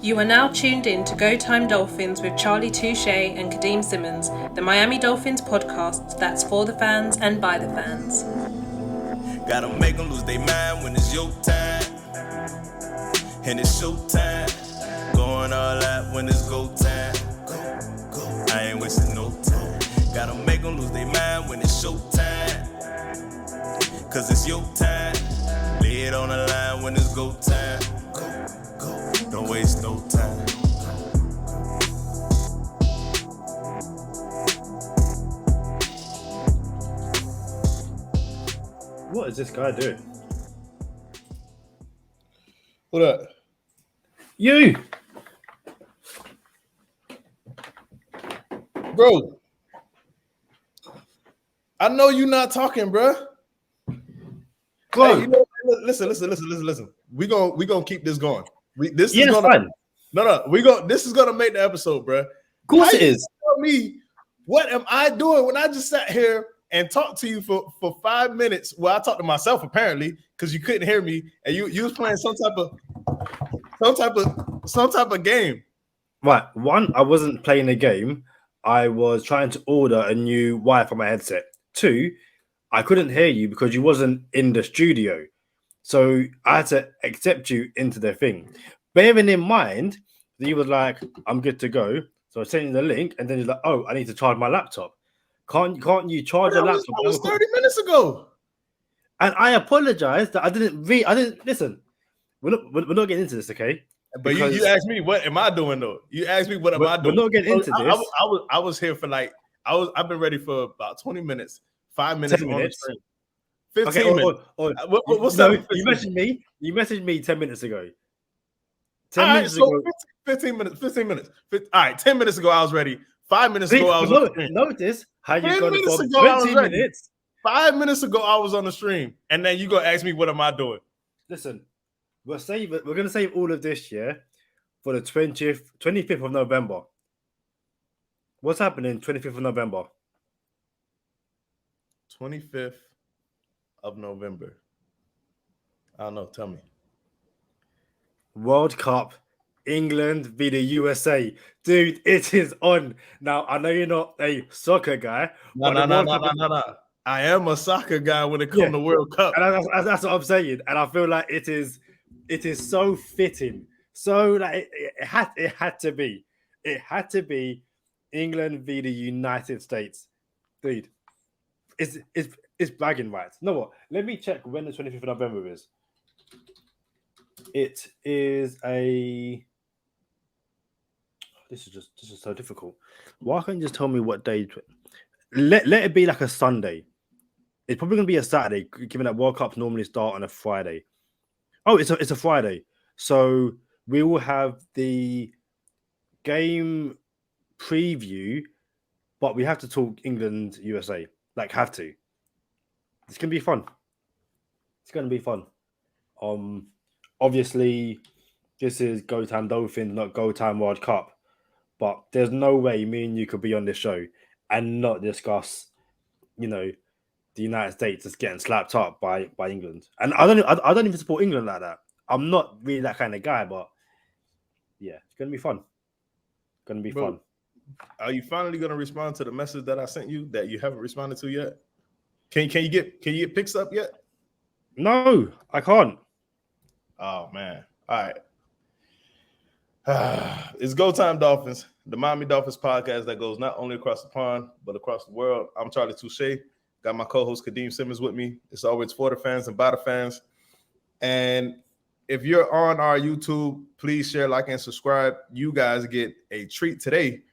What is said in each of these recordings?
You are now tuned in to Go Time Dolphins with Charlie Touche and Kadeem Simmons, the Miami Dolphins podcast that's for the fans and by the fans. Gotta make them lose their mind when it's your time. And it's show time. Going all out when it's go time. Go. I ain't wasting no time. Gotta make them lose their mind when it's show time. Cause it's your time. Lay it on the line when it's go time. Go. Don't waste no time. What is this guy doing? What up? You! Bro, I know you not talking, bro. Go Hey, on. you know, listen. We gonna keep this going. This Yeah, is it's gonna fine. this is gonna make the episode, bro. Of course it you is. Tell me, what am I doing when I just sat here and talked to you for 5 minutes? Well, I talked to myself apparently because you couldn't hear me, and you was playing some type of game. Right, one, I wasn't playing a game. I was trying to order a new wire for my headset. Two, I couldn't hear you because you wasn't in the studio. So I had to accept you into the thing. Bearing in mind that you was like, I'm good to go. So I sent you the link, and then you're like, oh, I need to charge my laptop. Can't you charge your laptop? That was 30 minutes ago. And I apologize that I didn't listen. We're not getting into this, okay? But you asked me, what am I doing though? You asked me, what am I doing? We're not getting into this. I was here for I've been ready for about 20 minutes, 5 minutes 10 on minutes. the stream. 15 Okay, minutes. What's no, that? you messaged me 10 minutes ago. 10 10 minutes minutes ago. 15 minutes. All right, 10 minutes ago I was ready. 5 minutes ago I was on the stream. Notice how you 10 got minutes from ago I was 20 ready. minutes. 5 minutes ago I was on the stream, and then you gonna ask me, what am I doing? Listen, we're gonna save all of this for the 25th of November. What's happening 25th of November? 25th of November. I don't know. Tell me. World Cup, England v the USA. Dude, it is on. Now, I know you're not a soccer guy. No. I am a soccer guy when it comes to World Cup. And that's what I'm saying. And I feel like it is so fitting. So like it had to be. It had to be England v the United States. Dude, it's bragging rights. You know what? Let me check when the 25th of November is. It is a. This is so difficult. Why can't you just tell me what day? Let it be like a Sunday. It's probably going to be a Saturday, given that World Cups normally start on a Friday. Oh, it's a Friday. So we will have the game preview, but we have to talk England, USA. Like, have to. It's going to be fun. It's going to be fun. Obviously, this is Go Time Dolphins, not Go Time World Cup. But there's no way me and you could be on this show and not discuss, the United States is getting slapped up by England. And I don't even support England like that. I'm not really that kind of guy, but yeah, it's gonna be fun. Fun. Are you finally gonna respond to the message that I sent you that you haven't responded to yet? Can you get picks up yet? No, I can't. Oh man. All right. It's Go Time Dolphins, the Miami Dolphins podcast that goes not only across the pond, but across the world. I'm Charlie Touche. Got my co-host Kadeem Simmons with me. It's always for the fans and by the fans. And if you're on our YouTube, please share, like, and subscribe. You guys get a treat today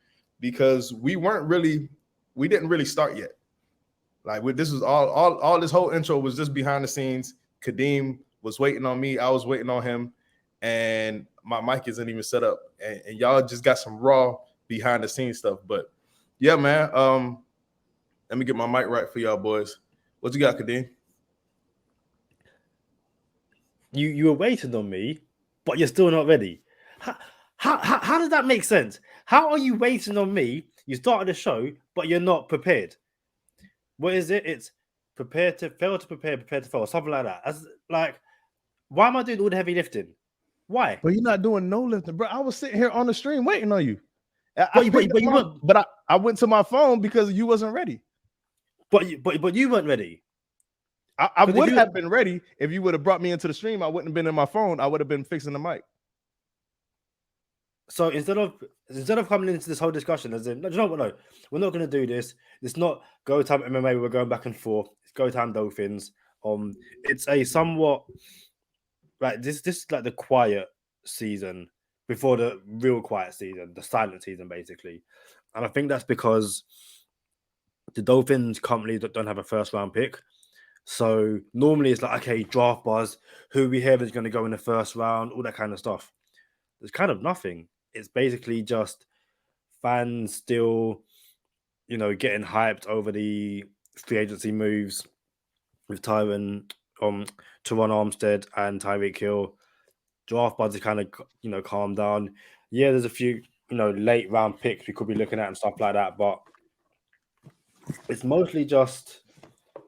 because we didn't really start yet. This was all this whole intro was just behind the scenes. Kadeem was waiting on me. I was waiting on him. And my mic isn't even set up. And y'all just got some raw behind the scenes stuff. But yeah, man. Let me get my mic right for y'all boys. What you got, Kadeem? You were waiting on me, but you're still not ready. How does that make sense? How are you waiting on me? You started the show, but you're not prepared. What is it? It's prepare to fail to prepare to fail, something like that. As like, why am I doing all the heavy lifting? Why? But you're not doing no lifting, bro. I was sitting here on the stream waiting on you. I went to my phone because you wasn't ready. But you weren't ready. I would have been ready if you would have brought me into the stream. I wouldn't have been in my phone. I would have been fixing the mic. So instead of coming into this whole discussion as in, no, you know what? No, we're not going to do this. It's not Go Time MMA. We're going back and forth. It's Go Time Dolphins. It's a somewhat like this is like the quiet season before the real quiet season, the silent season, basically. And I think that's because the Dolphins currently don't have a first round pick. So normally it's like, okay, draft buzz, who we hear is going to go in the first round, all that kind of stuff. There's kind of nothing. It's basically just fans still, getting hyped over the free agency moves with Teron Armstead and Tyreek Hill. Draft buzz is kind of, calmed down. Yeah, there's a few, late round picks we could be looking at and stuff like that, but it's mostly just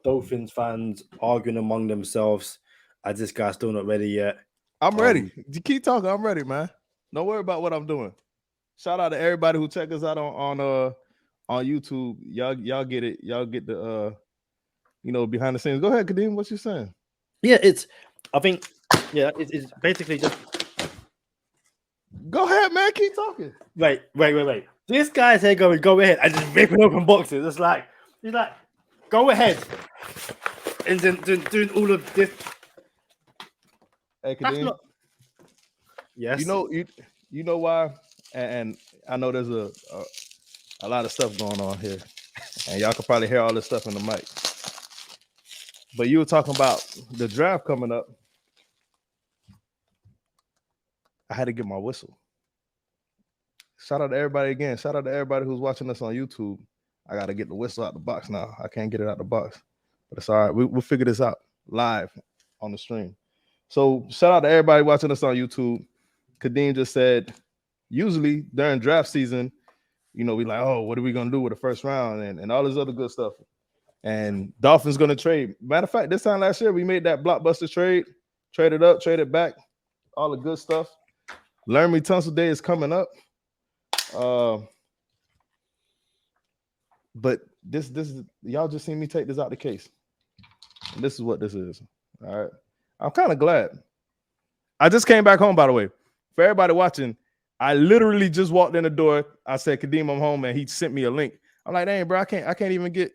Dolphins fans arguing among themselves as this guy's still not ready yet. I'm ready. You keep talking. I'm ready, man. Don't worry about what I'm doing. Shout out to everybody who check us out on YouTube. Y'all get it. Y'all get the behind the scenes. Go ahead, Kadeem. What you saying? Yeah, it's basically just. Go ahead, man. Keep talking. Wait. This guy's here going, go ahead, and just ripping open boxes. It's like he's like, go ahead, and then doing all of this. Hey, Kadeem. Yes. You know why? And I know there's a lot of stuff going on here, and y'all can probably hear all this stuff in the mic. But you were talking about the draft coming up. I had to get my whistle. Shout out to everybody again. Shout out to everybody who's watching us on YouTube. I got to get the whistle out the box now. I can't get it out the box, but it's all right. We'll figure this out live on the stream. So shout out to everybody watching us on YouTube. Kadeem just said, usually during draft season, we like, oh, what are we going to do with the first round and all this other good stuff. And Dolphins going to trade. Matter of fact, this time last year, we made that blockbuster trade, traded up, traded back, all the good stuff. Learn Me Tunsil Day is coming up. But this is, y'all just seen me take this out the case. And this is what this is. All right. I'm kind of glad. I just came back home, by the way. For everybody watching, I literally just walked in the door. I said, Kadeem, I'm home, and he sent me a link. I'm like, dang, bro, I can't even get,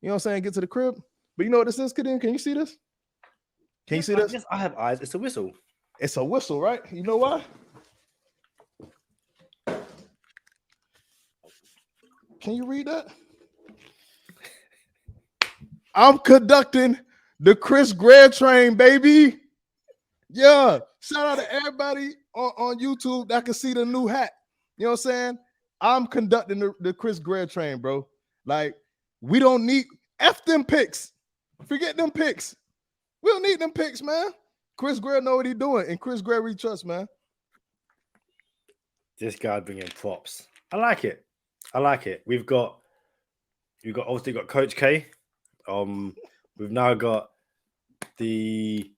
get to the crib. But you know what this is, Kadeem? Can you see this? Can you see this? Yes, I have eyes. It's a whistle. It's a whistle, right? You know why? Can you read that? I'm conducting the Chris Grier train, baby. Yeah. Shout out to everybody on YouTube that can see the new hat. You know what I'm saying? I'm conducting the Chris Grier train, bro. Like, we don't need F them picks. Forget them picks. We don't need them picks, man. Chris Grier know what he's doing, and Chris Grier we trust, man. This guy bringing props. I like it. We've obviously got Coach K. We've now got the.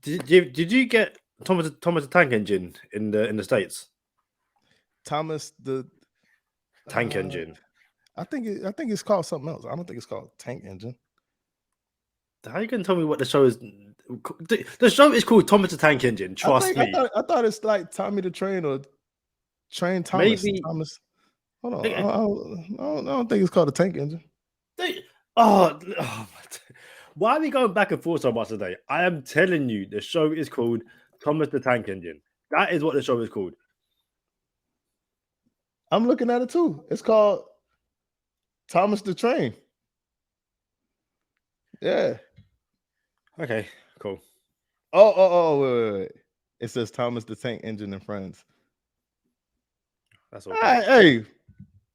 Did you get Thomas the Tank Engine in the States? Thomas the Tank Engine. I think it's called something else. I don't think it's called Tank Engine. How are you going to tell me what the show is? The show is called Thomas the Tank Engine. Trust me. I thought it's like Tommy the Train or Train Thomas. Maybe Thomas. Hold on. I don't think it's called a Tank Engine. Why are we going back and forth so much today? I am telling you, the show is called Thomas the Tank Engine. That is what the show is called. I'm looking at it too. It's called Thomas the Train. Yeah. Okay, cool. Wait. It says Thomas the Tank Engine and Friends. That's all. Hey,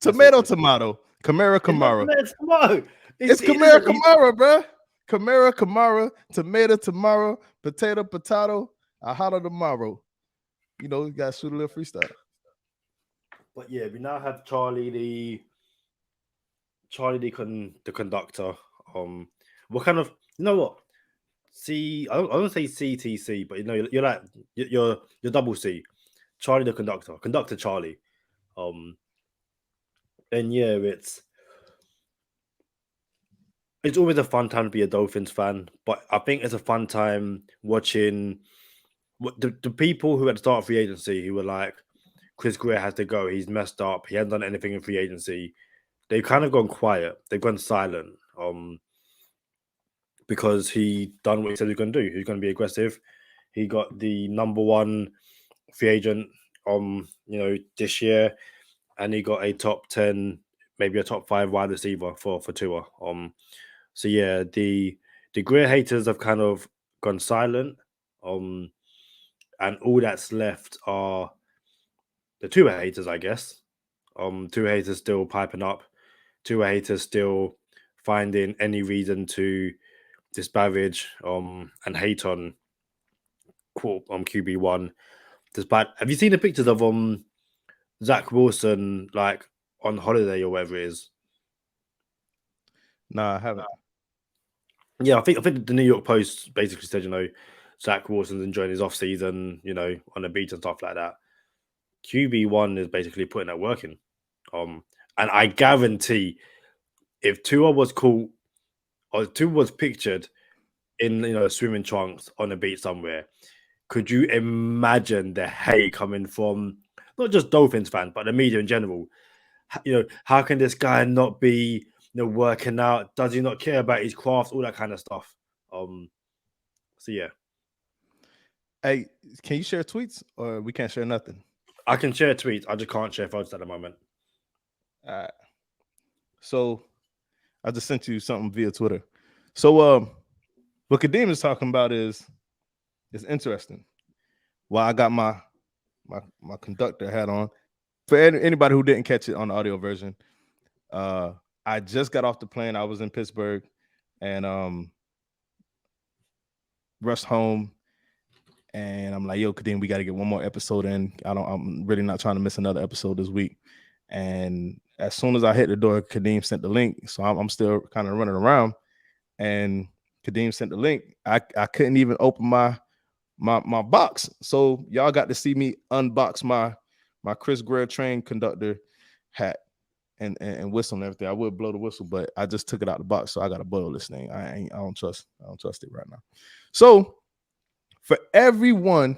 tomato. Camara. It's Camara, bro. Camara, tomato, potato, a hotter tomorrow. You got to shoot a little freestyle. But yeah, we now have Charlie the conductor. What kind of, I don't say CTC, but you're like you're double C, Charlie the conductor Charlie. And yeah, it's always a fun time to be a Dolphins fan, but I think it's a fun time watching what the people who at the start of free agency who were like, Chris Grier has to go, he's messed up, he hasn't done anything in free agency. They've kind of gone quiet, they've gone silent. Because he done what he said he was going to do. He was going to be aggressive. He got the number one free agent, this year, and he got a top 10, maybe a top 5 wide receiver for Tua. So yeah, the Grier haters have kind of gone silent. And all that's left are the Tua haters, I guess. Tua haters still piping up. Tua haters still finding any reason to disparage and hate on QB1. Despite, have you seen the pictures of Zach Wilson like on holiday or whatever it is? Nah, I haven't. Yeah, I think the New York Post basically said, Zach Wilson's enjoying his off season, on the beach and stuff like that. QB1 is basically putting that work in. And I guarantee if Tua was caught or Tua was pictured in swimming trunks on a beach somewhere, could you imagine the hate coming from not just Dolphins fans but the media in general? How can this guy not be working out? Does he not care about his craft? All that kind of stuff. So yeah. Hey, can you share tweets or we can't share nothing? I can share tweets. I just can't share photos at the moment. All right. So I just sent you something via Twitter. So what Kadeem is talking about is interesting. Well, I got my conductor hat on. For anybody who didn't catch it on the audio version, I just got off the plane. I was in Pittsburgh and rushed home. And I'm like, yo, Kadeem, we got to get one more episode in. I'm really not trying to miss another episode this week. And as soon as I hit the door, Kadeem sent the link. So I'm still kind of running around. And Kadeem sent the link. I couldn't even open my box. So y'all got to see me unbox my Chris Grier train conductor hat and whistle and everything. I would blow the whistle, but I just took it out the box. So I got to boil this thing. I don't trust it right now. So for everyone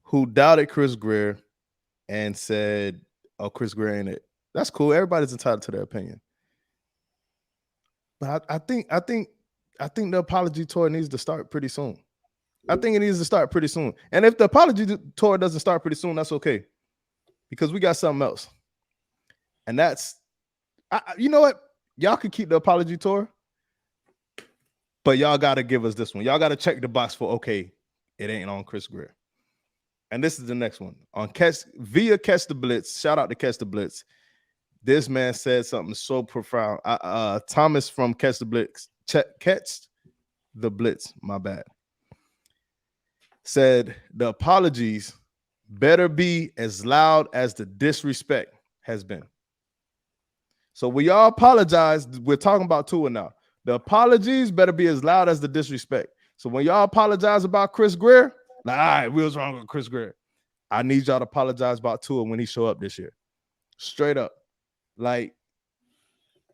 who doubted Chris Grier and said, oh, Chris Grier ain't it, that's cool. Everybody's entitled to their opinion. But I think the apology tour needs to start pretty soon. I think it needs to start pretty soon. And if the apology tour doesn't start pretty soon, that's okay. Because we got something else. And that's, you know what? Y'all could keep the apology tour. But y'all got to give us this one. Y'all got to check the box for, okay, it ain't on Chris Grier. And this is the next one. Via Catch the Blitz, shout out to Catch the Blitz. This man said something so profound. Thomas from Catch the Blitz, my bad, said the apologies better be as loud as the disrespect has been. So when y'all apologize, we're talking about Tua now. The apologies better be as loud as the disrespect. So when y'all apologize about Chris Grier, like, all right, we was wrong with Chris Grier. I need y'all to apologize about Tua when he show up this year. Straight up. Like,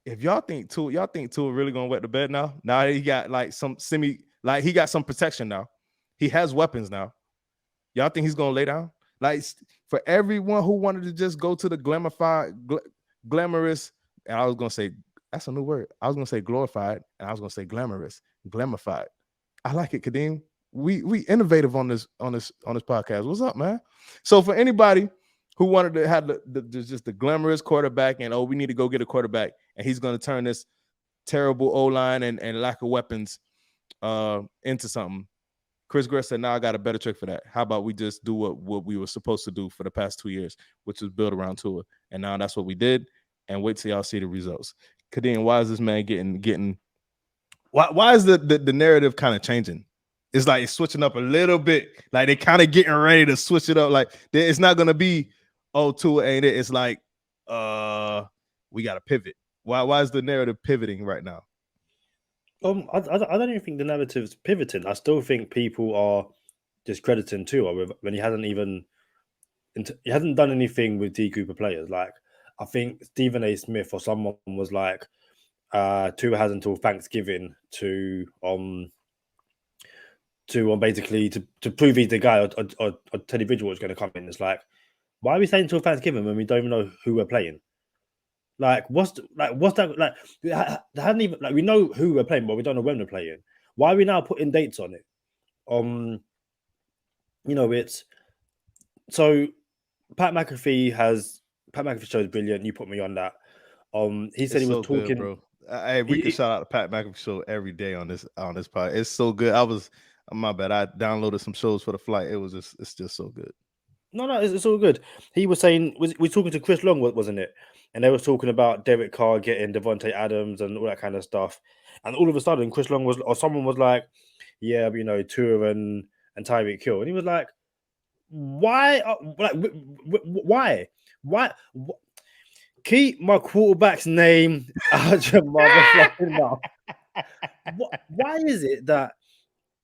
if y'all think Tua really gonna wet the bed now? Now he got like he got some protection now. He has weapons now. Y'all think he's gonna lay down? Like, for everyone who wanted to just go to the glamorous, and I was gonna say, that's a new word. I was gonna say glorified, and I was gonna say glamorous, glamified. I like it, Kadeem. We innovative on this podcast. What's up, man? So for anybody who wanted to have just the glamorous quarterback, and we need to go get a quarterback, and he's gonna turn this terrible O-line and lack of weapons into something. Chris Grier said, I got a better trick for that. How about we just do what we were supposed to do for the past 2 years, which was build around Tua. And now that's what we did. And wait till y'all see the results. Kadeem, why is this man getting why is the narrative kind of changing? It's like it's switching up a little bit. Like they kind of getting ready to switch it up. Like it's not gonna be, oh, Tua ain't it? It's like we gotta pivot. Why is the narrative pivoting right now? I don't even think the narrative's pivoting. I still think people are discrediting Tua when he hasn't done anything with D group of players. Like I think Stephen A. Smith or someone was like, Tua has until Thanksgiving to basically to prove he's the guy, or Teddy Bridgewater's going to come in. It's like, why are we saying until Thanksgiving when we don't even know who we're playing? Like, what's that like? They hadn't even like we know who we're playing, but we don't know when we're playing. Why are we now putting dates on it? It's so Pat McAfee show is brilliant. You put me on that. He said It's he was so good, talking. bro. Hey, we can shout out to Pat McAfee show every day on this pod. It's so good. My bad. I downloaded some shows for the flight. It's just so good. No, it's all good. He was saying we talking to Chris Long, wasn't it? And they were talking about Derek Carr getting Devontae Adams and all that kind of stuff. And all of a sudden, Chris Long someone was like, "Yeah, Tua and Tyreek Hill," and he was like, "Why? Why? Keep my quarterback's name out your motherfucking mouth." Why is it that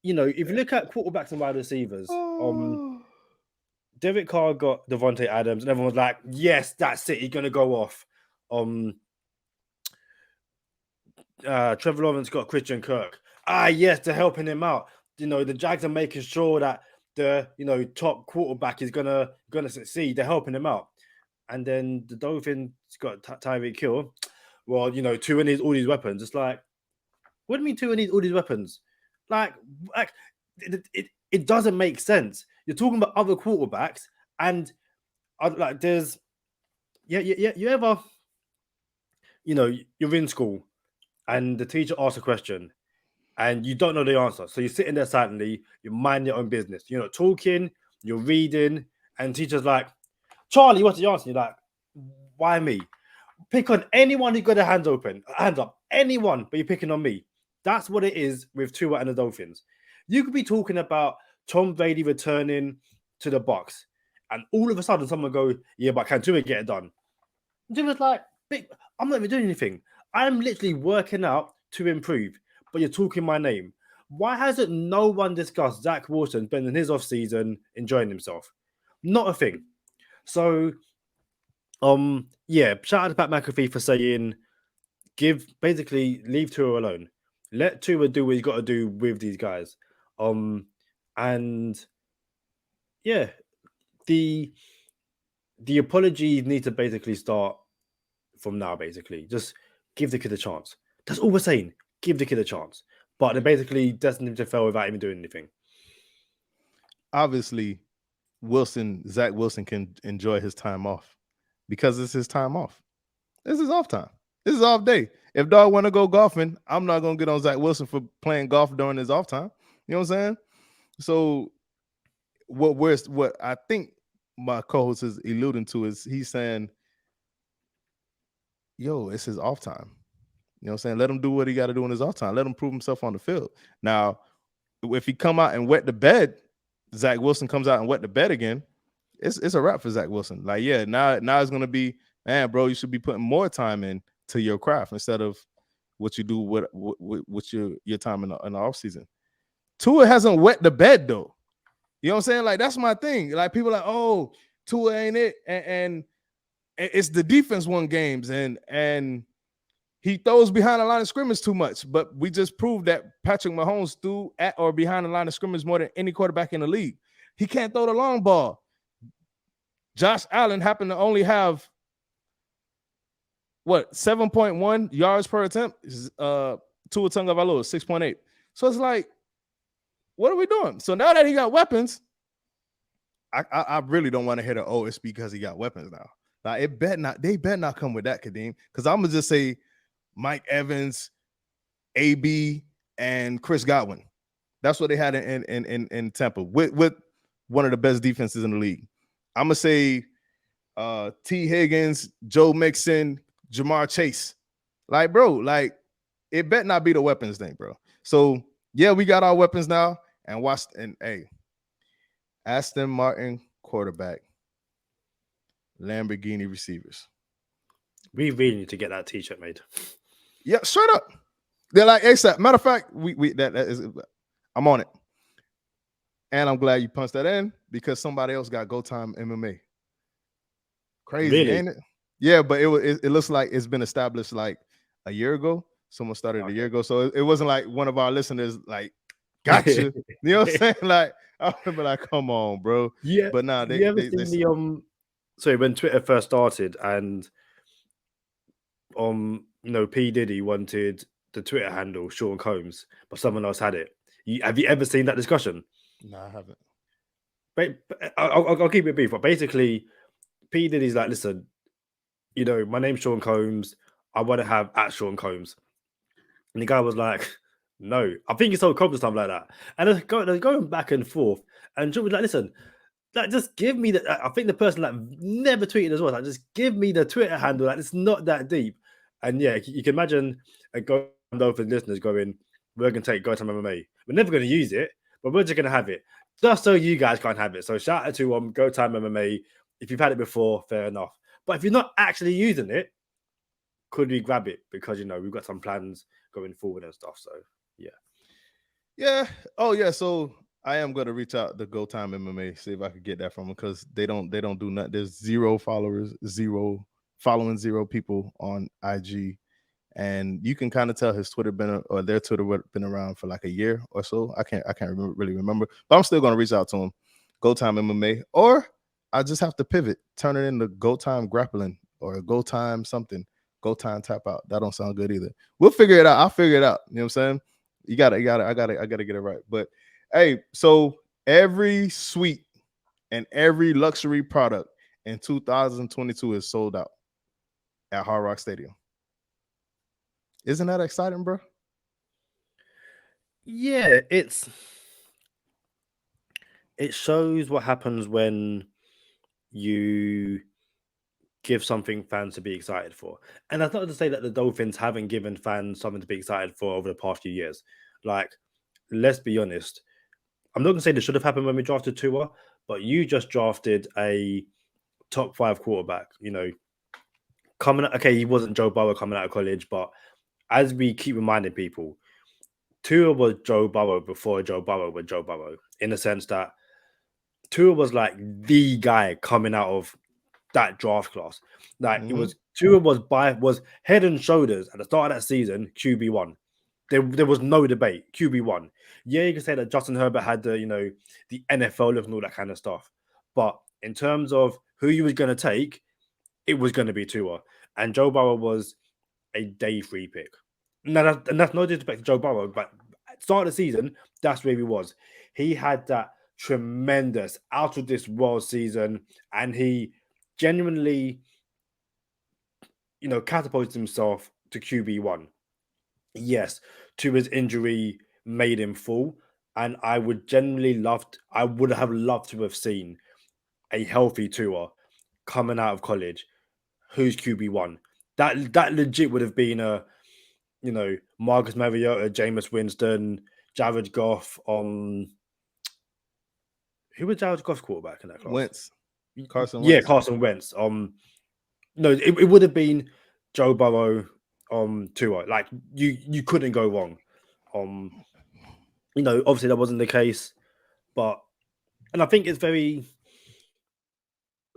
if you look at quarterbacks and wide receivers, Derek Carr got Devontae Adams, and everyone was like, "Yes, that's it. He's gonna go off." Trevor Lawrence got Christian Kirk. Yes, they're helping him out. The Jags are making sure that the top quarterback is gonna succeed. They're helping him out, and then the Dolphins got Tyreek Hill. Well, Tua needs all these weapons. It's like, what do you mean Tua needs all these weapons? Like it doesn't make sense. You're talking about other quarterbacks, and there's you ever you're in school and the teacher asks a question and you don't know the answer, so you're sitting there silently, you mind your own business, you're not talking, you're reading, and teacher's like, "Charlie, what's the answer?" You're like, "Why me?" Pick on anyone who got their hands up, anyone, but you're picking on me. That's what it is with Tua and the Dolphins. You could be talking about Tom Brady returning to the Bucs, and all of a sudden someone go, "Yeah, but can Tua get it done?" Tua's like, "I'm not even doing anything. I'm literally working out to improve, but you're talking my name." Why hasn't no one discussed Zach Wilson spending his offseason enjoying himself? Not a thing. So, shout out to Pat McAfee for saying, basically leave Tua alone. Let Tua do what he's got to do with these guys. And yeah, the apologies need to basically start from now. Basically, just give the kid a chance. That's all we're saying. Give the kid a chance. But they're basically destined to fail without even doing anything. Obviously, Zach Wilson can enjoy his time off because it's his time off. This is off time. This is off day. If dog want to go golfing, I'm not gonna get on Zach Wilson for playing golf during his off time. You know what I'm saying? So what I think my co-host is alluding to is he's saying, "Yo, it's his off time." You know what I'm saying? Let him do what he got to do in his off time. Let him prove himself on the field. Now, if he come out and wet the bed, Zach Wilson comes out and wet the bed again, it's a wrap for Zach Wilson. Like, yeah, now it's gonna be, man, bro, you should be putting more time in to your craft instead of what you do with your time in the offseason. Tua hasn't wet the bed though. You know what I'm saying? Like, that's my thing. Like, people are like, "Oh, Tua ain't it," and it's the defense won games, and he throws behind the line of scrimmage too much. But we just proved that Patrick Mahomes threw at or behind the line of scrimmage more than any quarterback in the league. He can't throw the long ball. Josh Allen happened to only have 7.1 yards per attempt. Tua Tagovailoa 6.8. So it's like, what are we doing? So now that he got weapons, I really don't want to hear it's because he got weapons now. Like, they bet not come with that, Kadeem. Because I'm gonna just say Mike Evans, AB, and Chris Godwin. That's what they had in Tampa with one of the best defenses in the league. I'm gonna say T. Higgins, Joe Mixon, Jamar Chase. Like, bro, like, it bet not be the weapons thing, bro. So yeah, we got our weapons now, and Aston Martin quarterback, Lamborghini receivers. We really need to get that t-shirt made. Yeah, straight up. They're like ASAP. Matter of fact, that is, I'm on it. And I'm glad you punched that in because somebody else got Go Time MMA. Crazy, Really? ain't it? Yeah, but it looks like it's been established like a year ago. Someone started a year ago. So it wasn't like one of our listeners like, gotcha. You know what I'm saying? Like, I remember like, come on, bro. Yeah. But nah, you ever seen the sorry, when Twitter first started and P. Diddy wanted the Twitter handle Sean Combs, but someone else had it. Have you ever seen that discussion? No, I haven't. But I'll keep it brief. But basically, P. Diddy's like, listen, my name's Sean Combs. I want to have at Sean Combs. And the guy was like, no. I think he told Combs or something like that. And they're going back and forth. And Sean was like, listen, just give me the. I think the person never tweeted as well. Like, just give me the Twitter handle. Like, it's not that deep. And yeah, you can imagine a Go Dolphins listeners going, we're going to take Go Time MMA. We're never going to use it, but we're just going to have it. Just so you guys can't have it. So shout out to Go Time MMA. If you've had it before, fair enough. But if you're not actually using it, could we grab it? Because, we've got some plans going forward and stuff. So, yeah. Yeah. Oh, yeah. So I am going to reach out to Go Time MMA, see if I could get that from them because they don't do nothing. There's 0 followers, 0 following, 0 people on IG. And you can kind of tell his Twitter their Twitter been around for like a year or so. I can't really remember, but I'm still going to reach out to him. Go Time MMA, or I just have to pivot, turn it into Go Time Grappling or Go Time something. Go Time Tap Out. That don't sound good either. We'll figure it out. I'll figure it out. You know what I'm saying? I gotta get it right. But hey, so every suite and every luxury product in 2022 is sold out at Hard Rock Stadium. Isn't that exciting, bro? Yeah, it shows what happens when you give something fans to be excited for. And that's not to say that the Dolphins haven't given fans something to be excited for over the past few years. Like, let's be honest. I'm not going to say this should have happened when we drafted Tua, but you just drafted a top 5 quarterback, coming out. Okay, he wasn't Joe Burrow coming out of college, but as we keep reminding people, Tua was Joe Burrow before Joe Burrow was Joe Burrow, in the sense that Tua was like the guy coming out of that draft class. Like Tua was head and shoulders at the start of that season, QB1. There was no debate, QB1. Yeah, you can say that Justin Herbert had the NFL look and all that kind of stuff. But in terms of who you was going to take, it was going to be Tua. And Joe Burrow was a day 3 pick. And that's no disrespect to Joe Burrow, but at the start of the season, that's where he was. He had that tremendous out of this world season, and he genuinely, catapulted himself to QB1. Yes, to his injury made him fall, and I would have loved to have seen a healthy Tua coming out of college who's QB1. That legit would have been a Marcus Mariota, Jameis Winston, Jared Goff. Who was Jared Goff's quarterback in that class? Wentz. Carson Yeah, Wentz. Carson Wentz. No, it would have been Joe Burrow, Tua. Like you couldn't go wrong. Obviously that wasn't the case, and I think it's very.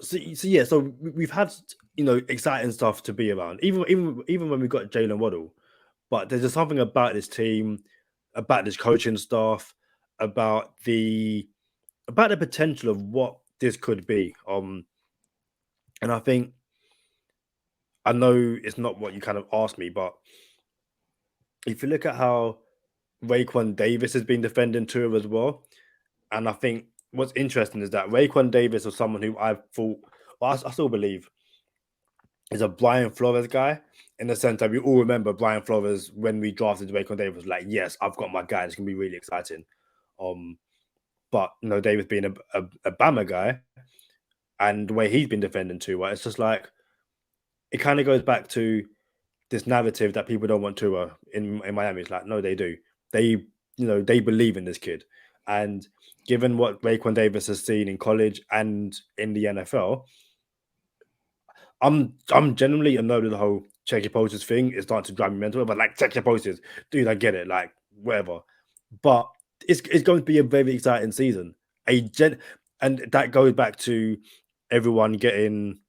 So yeah, so we've had exciting stuff to be around, even when we got Jalen Waddle, but there's just something about this team, about this coaching staff, about the potential of what this could be. And I think I know it's not what you kind of asked me, but if you look at how Raekwon Davis has been defending Tua as well, and I think what's interesting is that Raekwon Davis was someone who I thought, well, I still believe, is a Brian Flores guy, in the sense that we all remember Brian Flores when we drafted Raekwon Davis, like, yes, I've got my guy, it's going to be really exciting. But Davis being a Bama guy, and the way he's been defending Tua, it's just like, it kind of goes back to this narrative that people don't want Tua in Miami. It's like, no, they do. They believe in this kid. And given what Raekwon Davis has seen in college and in the NFL, I'm generally annoyed with the whole check your posters thing is starting to drive me mental. But like, check your posters, dude. I get it. Like, whatever. But it's going to be a very exciting season. And that goes back to everyone getting,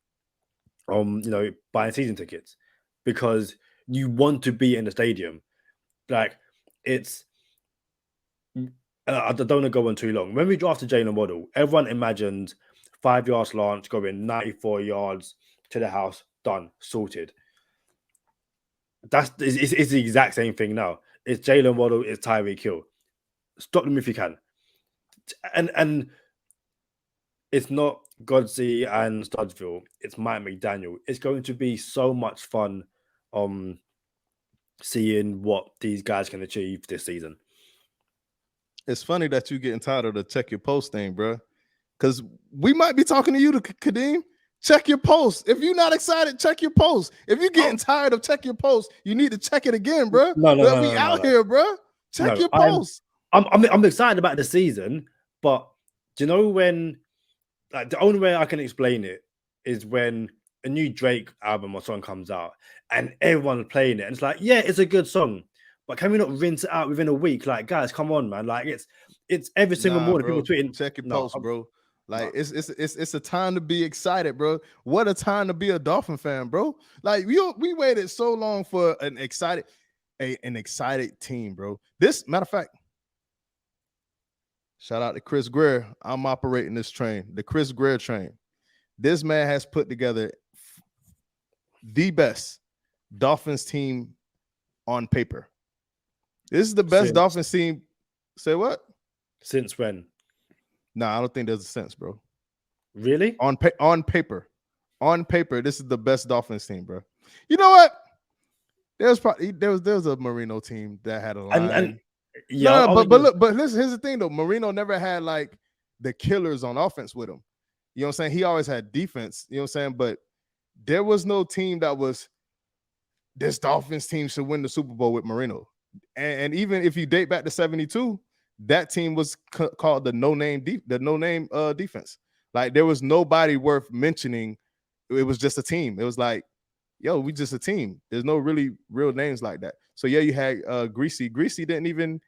buying season tickets because you want to be in the stadium. Like, it's. I don't want to go on too long. When we drafted Jalen Waddle, everyone imagined 5 yard slant going 94 yards to the house, done, sorted. It's the exact same thing now. It's Jalen Waddle, it's Tyreek Hill. Stop them if you can. And it's not Godsey and Studsville. It's Mike McDaniel. It's going to be so much fun seeing what these guys can achieve this season. It's funny that you getting tired of the check your post thing, bro. Because we might be talking to you, Kadeem. Check your post. If you're not excited, check your post. If you're getting tired of check your post, you need to check it again, bro. No, we out here, bro. Check your post. I'm excited about the season, but do you know when? Like, the only way I can explain it is when a new Drake album or song comes out and everyone's playing it, and it's like, yeah, it's a good song, but can we not rinse it out within a week? Like, guys, come on, man. Like, it's every single morning bro, people tweeting. Check your post, bro. Like, it's a time to be excited, bro. What a time to be a Dolphin fan, bro. Like, we waited so long for an excited team, bro. This matter of fact, shout out to Chris Grier. I'm operating this train, the Chris Grier train. This man has put together the best Dolphins team on paper. This is the best Dolphins team. Say what? Since when? Nah, I don't think there's a sense, bro. Really? On paper, this is the best Dolphins team, bro. You know what? There was a Marino team that had a line. But listen, here's the thing though. Marino never had like the killers on offense with him. You know what I'm saying? He always had defense. You know what I'm saying? But there was no team that was this Dolphins team should win the Super Bowl with Marino. And even if you date back to 72, that team was called the no-name defense. Like, there was nobody worth mentioning. It was just a team. It was like, yo, we just a team. There's no really real names like that. So yeah, you had Greasy. Greasy didn't even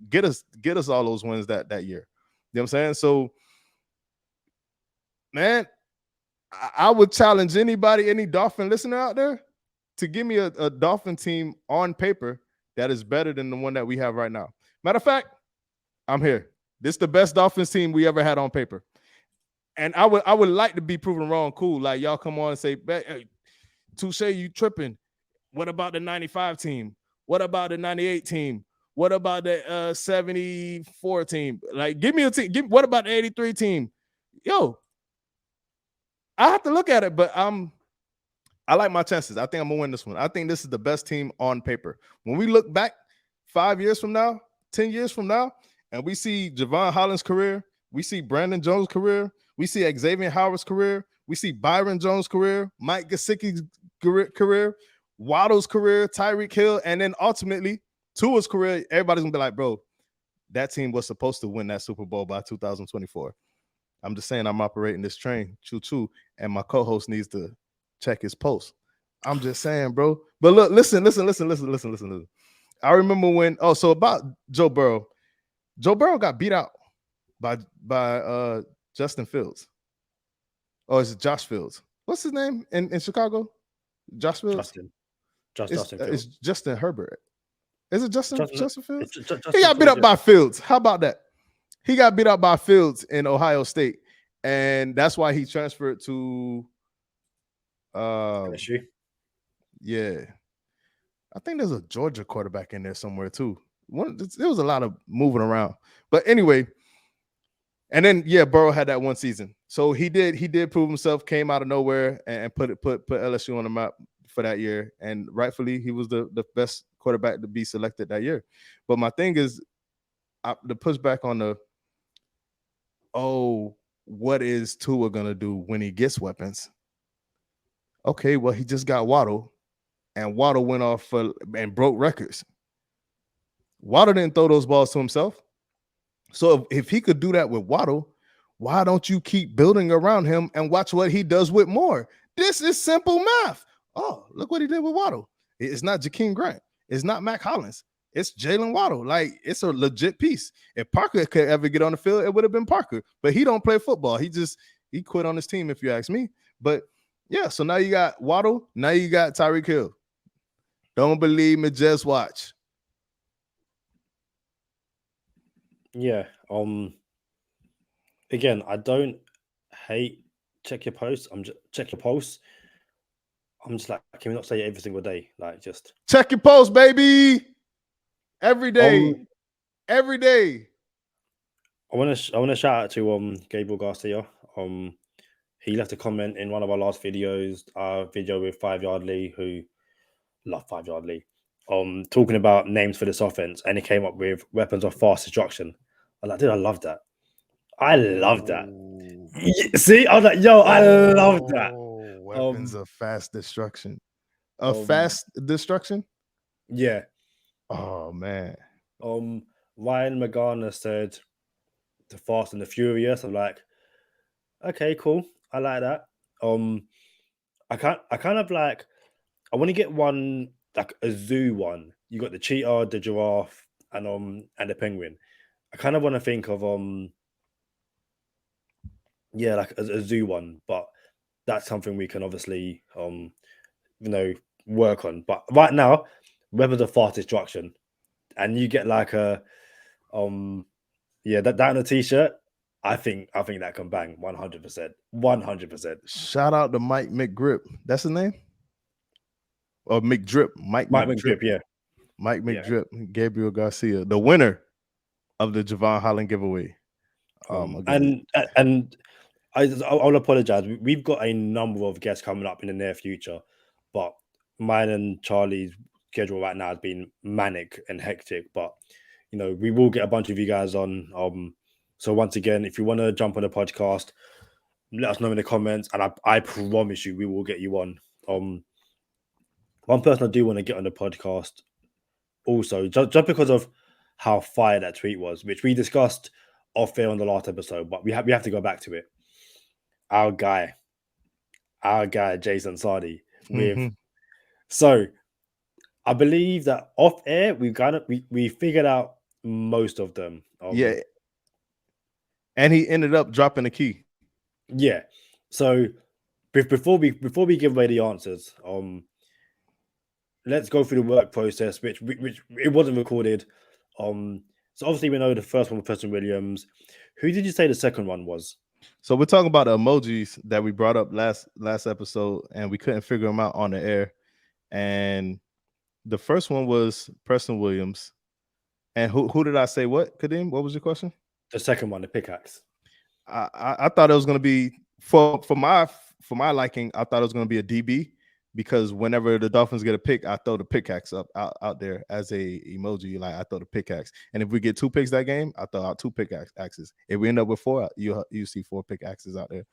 get us all those wins that year. You know what I'm saying? So, man, I would challenge anybody, any Dolphin listener out there, to give me a Dolphin team on paper that is better than the one that we have right now. Matter of fact, I'm here. This is the best Dolphins team we ever had on paper. And I would like to be proven wrong. Cool. Like, y'all come on and say, hey, Touche, you tripping. What about the 95 team? What about the 98 team? What about the 74 team? Like, give me a team. What about the 83 team? Yo, I have to look at it, but I like my chances. I think I'm gonna win this one. I think this is the best team on paper. When we look back 5 years from now, 10 years from now, and we see Javon Holland's career, we see Brandon Jones' career, we see Xavier Howard's career, we see Byron Jones' career, Mike Gesicki's career, Waddle's career, Tyreek Hill, and then ultimately Tua's career. Everybody's gonna be like, bro, that team was supposed to win that Super Bowl by 2024. I'm just saying, I'm operating this train, choo-choo, and my co-host needs to check his post. I'm just saying, bro. But look, listen. I remember when, so about Joe Burrow. Joe Burrow got beat out by Justin Fields. Or is it Josh Fields? What's his name in Chicago? Josh Fields? Justin Fields. It's Justin Herbert. Is it Justin Fields? Justin He got beat up by Fields. How about that? He got beat up by Fields in Ohio State. And that's why he transferred to yeah. I think there's a Georgia quarterback in there somewhere too. There was a lot of moving around. But anyway, and then Burrow had that one season. So he did prove himself, came out of nowhere and put LSU on the map for that year. And rightfully, he was the best quarterback to be selected that year. But my thing is the pushback on what is Tua gonna do when he gets weapons? Okay, well, he just got Waddle, and Waddle went off and broke records. Waddle didn't throw those balls to himself. So if he could do that with Waddle, why don't you keep building around him and watch what he does with more? This is simple math. oh, look what he did with Waddle. It's not Jakeem Grant. It's not Mac Hollins. It's Jalen Waddle. Like, it's a legit piece. If Parker could ever get on the field, it would have been Parker. But he don't play football. He quit on his team, if you ask me. But yeah, so now you got Waddle. Now you got Tyreek Hill. Don't believe me, just watch. Yeah. Again, I don't hate check your posts. Check your posts. I'm just like, can we not say it every single day? Like, just check your post, baby. Every day. Every day. I want to shout out to Gabriel Garcia. He left a comment in one of our last videos, our video with 5 Yard Lee, who love 5 Yard Lee. Talking about names for this offense, and he came up with weapons of fast destruction. I was like, dude, I love that. I love that. See, I was like, yo, I love that. Weapons of fast destruction. Fast destruction? Yeah. Oh man. Ryan McGarner said the Fast and the Furious. I'm like, okay, cool. I like that. I kind of like, I want to get one, like a zoo one. You got the cheetah, the giraffe, and the penguin. I kind of want to think of yeah, like a zoo one, but that's something we can obviously work on. But right now, weapons of fast destruction, and you get like a that on a t-shirt. I think that can bang 100%. 100%. Shout out to Mike McGrip. That's his name? Or McDrip. Mike McDrip, yeah. Mike McDrip, yeah. Gabriel Garcia, the winner of the Javon Holland giveaway. And I'll apologize. We've got a number of guests coming up in the near future, but mine and Charlie's schedule right now has been manic and hectic. But we will get a bunch of you guys on. So once again, if you want to jump on the podcast, let us know in the comments, and I promise you we will get you on. One person I do want to get on the podcast also, just because of how fire that tweet was, which we discussed off air on the last episode, but we have to go back to it. Our guy Jason Sardi with so I believe that off air we figured out most of them. Yeah. And he ended up dropping the key. Yeah. So before we give away the answers, let's go through the work process, which it wasn't recorded. So obviously we know the first one was Preston Williams. Who did you say the second one was? So we're talking about the emojis that we brought up last episode, and we couldn't figure them out on the air. And the first one was Preston Williams. And who did I say what, Kadeem? What was your question? The second one, the pickaxe. I thought it was going to be for my liking. I thought it was going to be a DB, because whenever the Dolphins get a pick, I throw the pickaxe up out there as a emoji. Like, I throw the pickaxe, and if we get 2 picks that game, I throw out 2 pickaxes. If we end up with 4, you see 4 pickaxes out there.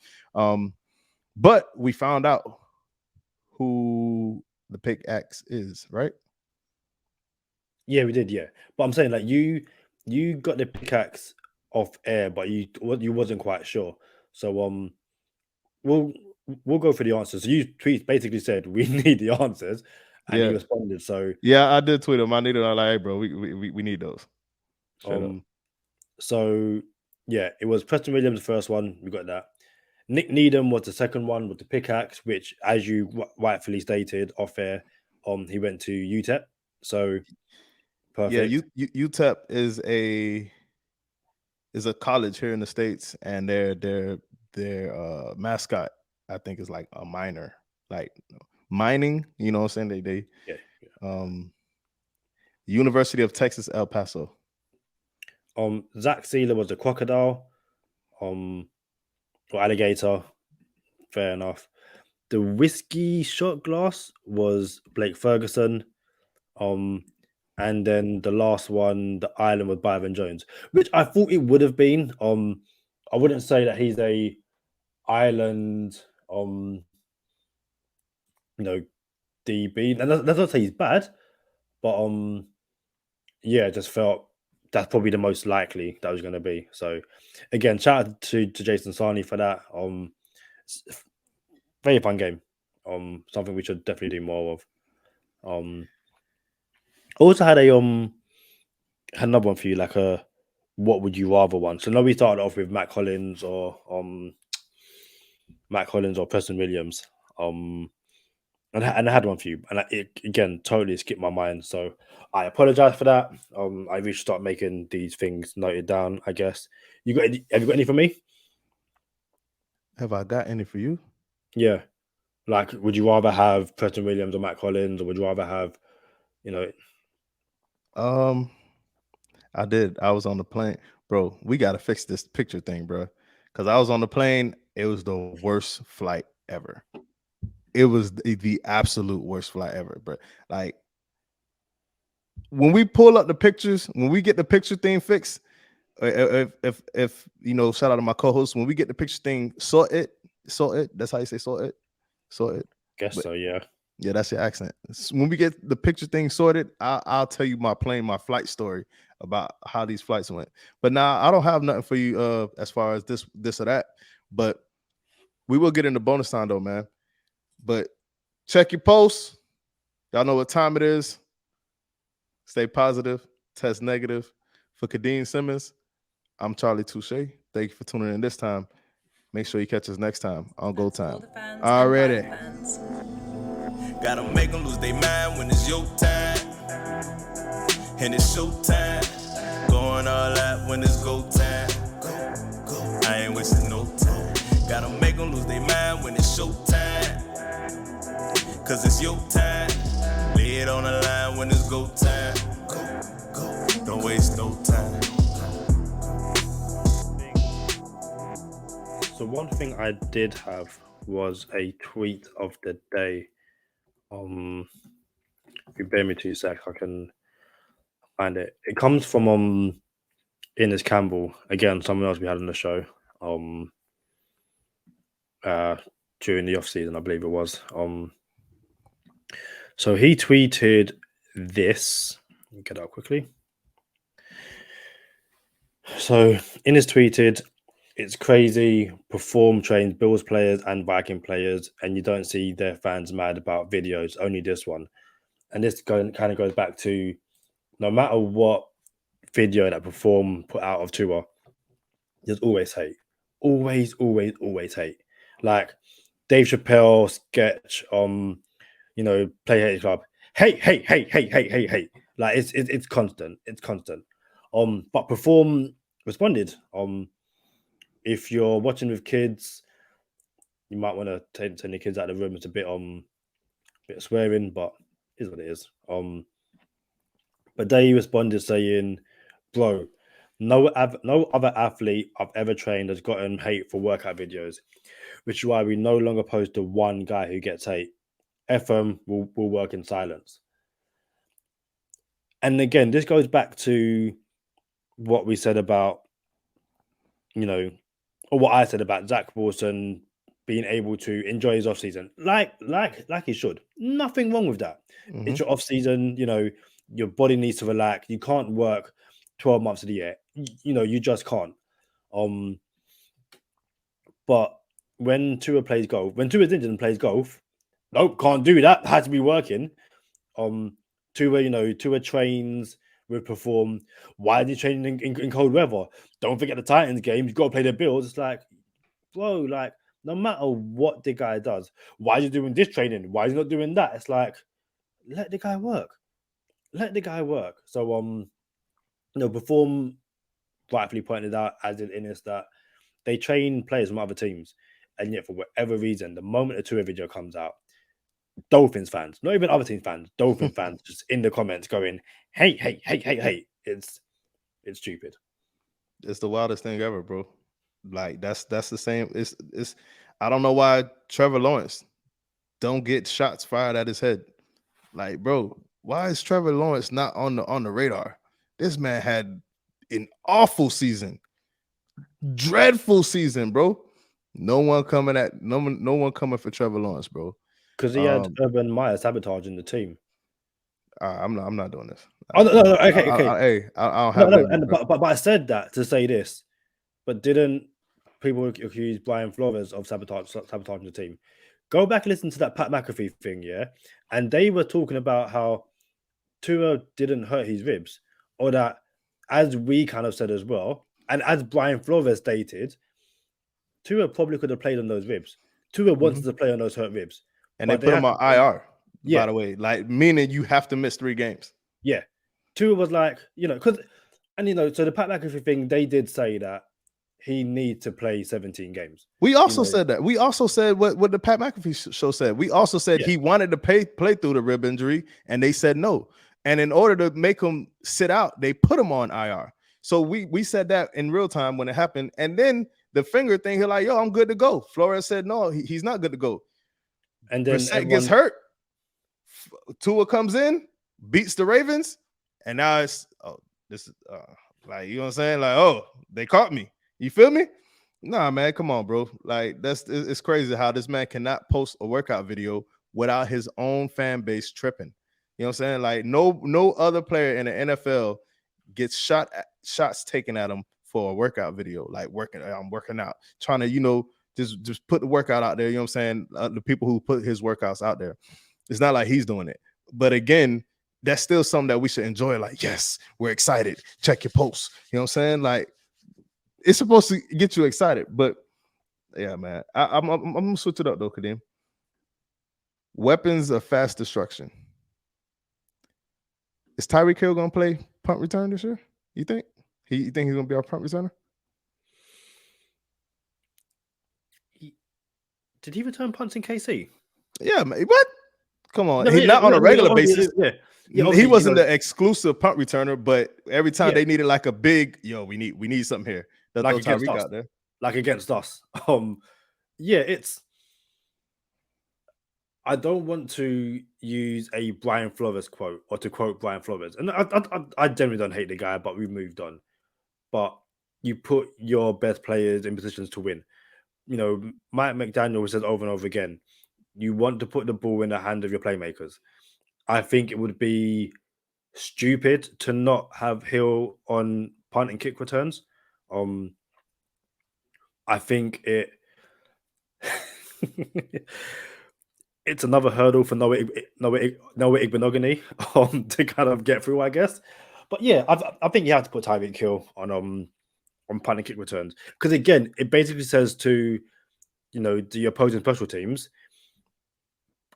But we found out who the pickaxe is, right? Yeah, we did. Yeah, but I'm saying, like, you got the pickaxe off air, but you wasn't quite sure. So we'll go for the answers. So you basically said we need the answers, and he responded. So yeah, I did tweet him. I needed. I'm like, hey, bro, we need those. So yeah, it was Preston Williams the first one. We got that. Nick Needham was the second one with the pickaxe, which, as you rightfully stated off air, he went to UTEP. So perfect. Yeah, UTEP is a college here in the States, and their mascot, I think, is like a miner, like mining. You know what I'm saying? They University of Texas, El Paso. Zach Sealer was the crocodile, or alligator. Fair enough. The whiskey shot glass was Blake Ferguson. And then the last one, the island, with Byron Jones, which I thought it would have been. I wouldn't say that he's a island, DB. And that's not say he's bad, but yeah, just felt that's probably the most likely that was going to be. So again, shout out to Jason Sarni for that. Very fun game. Something we should definitely do more of. Also had another one for you, like a what would you rather one. So now we started off with Matt Collins or Preston Williams. And I had one for you, and it again totally skipped my mind. So I apologize for that. I really should start making these things noted down. I guess have you got any for me? Have I got any for you? Yeah, like would you rather have Preston Williams or Matt Collins, or would you rather have, you know? I did. I was on the plane, bro. We got to fix this picture thing, bro. Because I was on the plane. It was the worst flight ever. It was the absolute worst flight ever, bro. Like when we pull up the pictures, when we get the picture thing fixed, if you know, shout out to my co-host. When we get the picture thing sorted. That's how you say sorted. Guess But, so. Yeah. Yeah, that's your accent. When we get the picture thing sorted, I'll tell you my flight story about how these flights went. But now I don't have nothing for you as far as this or that. But we will get into bonus time though, man. But check your posts. Y'all know what time it is. Stay positive. Test negative. For Kadeem Simmons, I'm Charlie Touche. Thank you for tuning in this time. Make sure you catch us next time on Go That's for Time. the fans Already. and by the fans. Gotta make them lose their mind when it's your time. And it's show time. Going all out when it's go time. I ain't wasting no time. Gotta make them lose their mind when it's show time. Cause it's your time. Lay it on the line when it's go time. Don't waste no time. So one thing I did have was a tweet of the day. If you bear me 2 seconds, I can find it. It comes from Innes Campbell, again, someone else we had on the show. During the offseason, I believe it was. So he tweeted this. Let me get out quickly. So Innes tweeted, "It's crazy. Perform trains Bills players and Viking players, and you don't see their fans mad about videos. Only this one." And this kind of goes back to no matter what video that Perform put out of Tua, there's always hate. Always hate. Like Dave Chappelle sketch Play Hate Club. Hate. Like it's constant. It's constant. But Perform responded. If you're watching with kids, you might want to send the kids out of the room. It's a bit bit of swearing, but it is what it is. But they responded saying, "Bro, no other athlete I've ever trained has gotten hate for workout videos, which is why we no longer post the one guy who gets hate. FM will work in silence." And again, this goes back to what we said about, or what I said about Zach Wilson being able to enjoy his offseason. Like he should. Nothing wrong with that. Mhm. It's your offseason, your body needs to relax. You can't work 12 months of the year. You just can't. But when Tua plays golf, when Tua's injured and plays golf, nope, can't do that. Has to be working. Tua trains with Perform. Why is he training in cold weather? Don't forget the Titans game. You've got to play the Bills. It's like, bro, like no matter what the guy does, why is he doing this training? Why is he not doing that? It's like, let the guy work. So Perform rightfully pointed out, as did Innes, that they train players from other teams, and yet for whatever reason, the moment a Tua video comes out, Dolphins fans, not even other team fans, Dolphin fans, just in the comments going, hate. It's stupid. It's the wildest thing ever, bro. Like that's the same. It's I don't know why Trevor Lawrence don't get shots fired at his head. Like, bro, why is Trevor Lawrence not on the radar? This man had an awful season, dreadful season, bro. No one coming for Trevor Lawrence, bro. Because he had Urban Meyer sabotaging the team. I'm not doing this. Oh no, okay. I don't have but I said that to say this, but didn't people accuse Brian Flores of sabotaging the team? Go back and listen to that Pat McAfee thing, yeah? And they were talking about how Tua didn't hurt his ribs, or that, as we kind of said as well, and as Brian Flores stated, Tua probably could have played on those ribs. Tua wanted to play on those hurt ribs. And they but put him on IR, Yeah. by the way. Like, meaning you have to miss 3 games. Yeah. Tua was like, because, and so the Pat McAfee thing, they did say that he needs to play 17 games. We also said that. We also said what the Pat McAfee show said. We also said he wanted to play through the rib injury, and they said no. And in order to make him sit out, they put him on IR. So we said that in real time when it happened. And then the finger thing, he's like, yo, I'm good to go. Flores said, no, he's not good to go. And then Brissett gets hurt. Tua comes in, beats the Ravens, and now it's like, you know what I'm saying? Like, oh, they caught me. You feel me? Nah, man, come on, bro. Like, it's crazy how this man cannot post a workout video without his own fan base tripping. You know what I'm saying? Like, no other player in the NFL gets shots taken at him for a workout video. Like, I'm working out, trying to, just put the workout out there. You know what I'm saying? The people who put his workouts out there. It's not like he's doing it. But again, that's still something that we should enjoy. Like, yes, we're excited. Check your posts. You know what I'm saying? Like, it's supposed to get you excited. But yeah, man, I'm gonna switch it up though, Kadeem. Weapons of fast destruction. Is Tyreek Hill gonna play punt return this year? You think? You think he's gonna be our punt returner? Did he return punts in KC? Yeah, man. What? Come on. He's not on a regular basis. Yeah, he wasn't the exclusive punt returner, but every time they needed like a big, we need something here. That's like Tyreek out there. Like against us. I don't want to use a Brian Flores quote or to quote Brian Flores. And I generally don't hate the guy, but we've moved on. But you put your best players in positions to win. Mike McDaniel says over and over again, you want to put the ball in the hand of your playmakers. I think it would be stupid to not have Hill on punt and kick returns. I think it's another hurdle for Noah Igbenogany to kind of get through, I guess. But yeah, I think you have to put Tyreek Hill on punt and kick returns, because again, it basically says to the opposing special teams,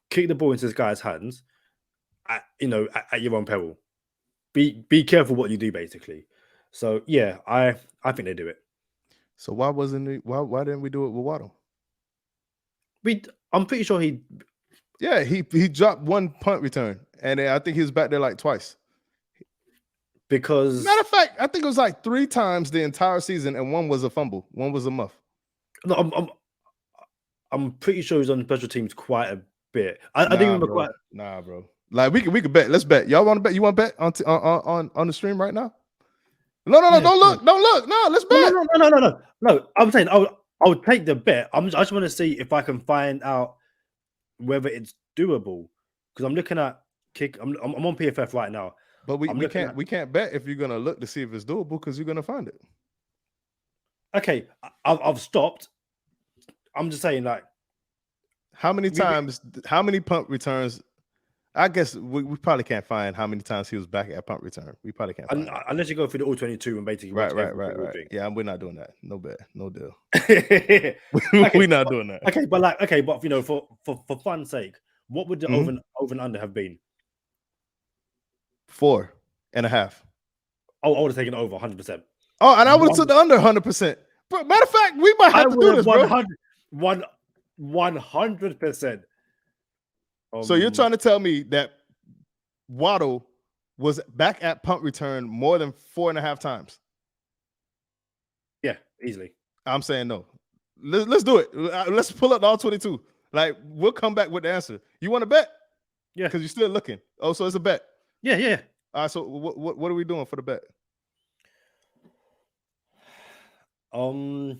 kick the ball into this guy's hands at your own peril. Be careful what you do, basically. So yeah, I think they do it. So why didn't we do it with Waddle? I'm pretty sure he dropped one punt return, and I think he was back there like twice. Because matter of fact, I think it was like 3 times the entire season, and one was a fumble, one was a muff. No, I'm pretty sure he's on special teams quite a bit. I didn't remember quite. Nah, bro. Like we could bet. Let's bet. Y'all want to bet? You want to bet on the stream right now? No. Don't look. No, let's bet. No. I'm saying I'll take the bet. I just want to see if I can find out whether it's doable, because I'm looking at kick. I'm on PFF right now. But we can't bet if you're gonna look to see if it's doable, because you're gonna find it. Okay, I've stopped. I'm just saying, like, how many punt returns? I guess we probably can't find how many times he was back at punt return. We probably can't find unless you go through the all 22 and basically right. Yeah, we're not doing that. No bet, no deal. Okay, we're not doing that. Okay, but for fun's sake, what would the over and under have been? 4.5. Oh, I would have taken over 100%. Oh, and I would have took the under 100%. But matter of fact, we might have to do this, bro. 100%. So you're trying to tell me that Waddle was back at punt return more than 4.5 times? Yeah, easily. I'm saying no. Let's do it. Let's pull up all 22. Like, we'll come back with the answer. You want to bet? Yeah, because you're still looking. Oh, so it's a bet. Yeah. All right. So what are we doing for the bet? You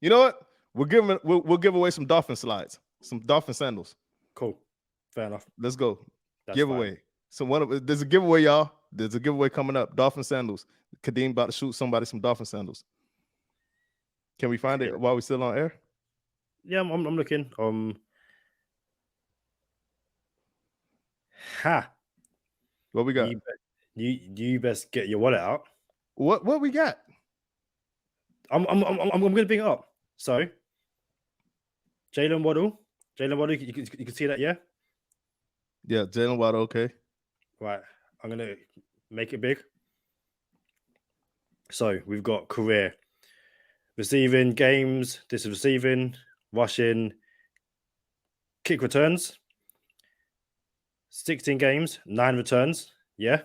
know what? We'll give away some Dolphin slides, some Dolphin sandals. Cool. Fair enough. Let's go. That's giveaway. Fine. So there's a giveaway, y'all. There's a giveaway coming up. Dolphin sandals. Kadeem about to shoot somebody some Dolphin sandals. Can we find it while we're still on air? Yeah, I'm looking. Ha. What we got? You best get your wallet out. What we got? I'm gonna bring it up. So, Jalen Waddle, you can see that, yeah. Yeah, Jalen Waddle. Okay. Right, I'm gonna make it big. So we've got career, receiving games. This is receiving, rushing, kick returns. 16 games, 9 returns. Yeah,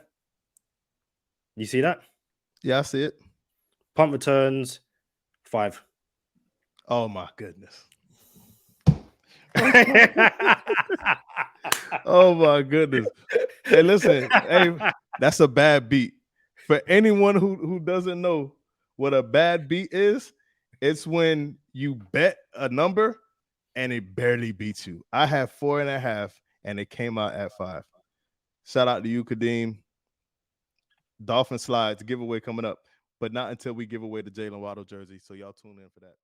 you see that? Yeah, I see it. Punt returns, 5. Oh my goodness. Oh my goodness. Hey, listen. Hey, that's a bad beat. For anyone who doesn't know what a bad beat is, it's when you bet a number and it barely beats you. I have 4.5 and it came out at 5. Shout out to you, Kadeem. Dolphin slides giveaway coming up, but not until we give away the Jalen Waddle jersey. So y'all tune in for that.